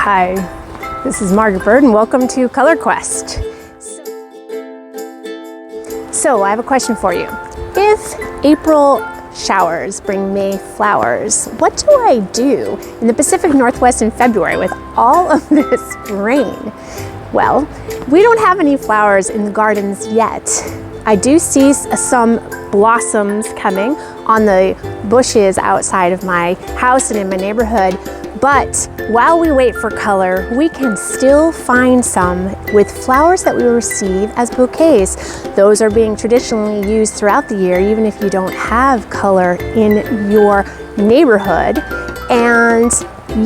Hi, this is Margaret Byrd and welcome to Color Quest. So I have a question for you. If April showers bring May flowers, what do I do in the Pacific Northwest in February with all of this rain? Well, we don't have any flowers in the gardens yet. I do see some blossoms coming on the bushes outside of my house and in my neighborhood. But while we wait for color, we can still find some with flowers that we receive as bouquets. Those are being traditionally used throughout the year, even if you don't have color in your neighborhood. And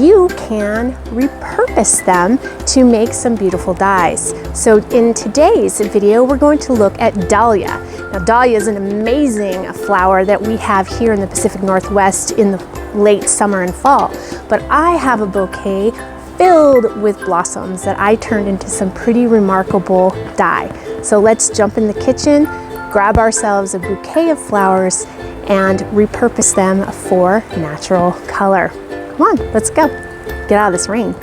you can repurpose them to make some beautiful dyes. So in today's video, we're going to look at Dahlia. Now, Dahlia is an amazing flower that we have here in the Pacific Northwest in the late summer and fall. But I have a bouquet filled with blossoms that I turned into some pretty remarkable dye. So let's jump in the kitchen, grab ourselves a bouquet of flowers, and repurpose them for natural color. Come on, let's go. Get out of this rain.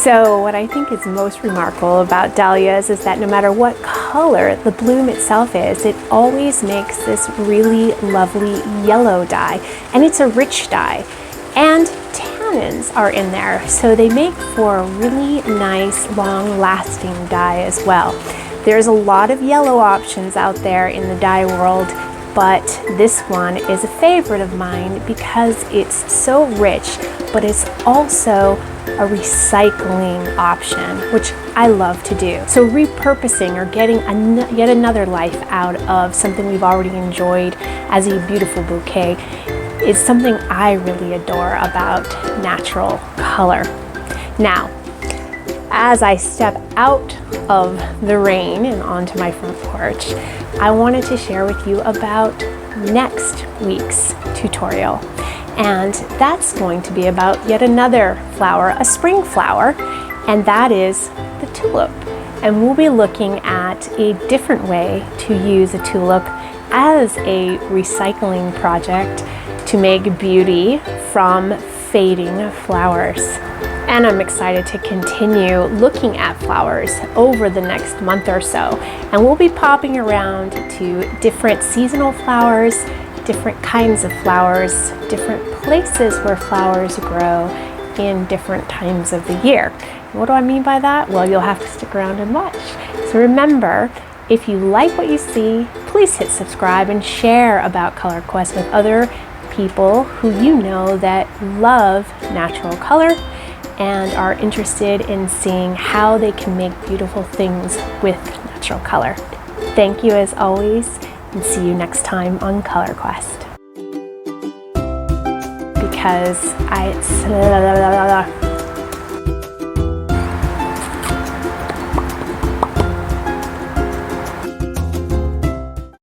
So what I think is most remarkable about dahlias is that no matter what color the bloom itself is, it always makes this really lovely yellow dye, and it's a rich dye. And tannins are in there, so they make for a really nice, long-lasting dye as well. There's a lot of yellow options out there in the dye world, but this one is a favorite of mine because it's so rich, but it's also a recycling option, which I love to do. So repurposing, or getting yet another life out of something we've already enjoyed as a beautiful bouquet, is something I really adore about natural color. Now, as I step out of the rain and onto my front porch, I wanted to share with you about next week's tutorial. And that's going to be about yet another flower, a spring flower, and that is the tulip. And we'll be looking at a different way to use a tulip as a recycling project to make beauty from fading flowers. And I'm excited to continue looking at flowers over the next month or so. And we'll be popping around to different seasonal flowers, different kinds of flowers, different places where flowers grow in different times of the year. What do I mean by that? Well, you'll have to stick around and watch. So remember, if you like what you see, please hit subscribe and share about Color Quest with other people who you know that love natural color and are interested in seeing how they can make beautiful things with natural color. Thank you as always, and see you next time on Color Quest. Because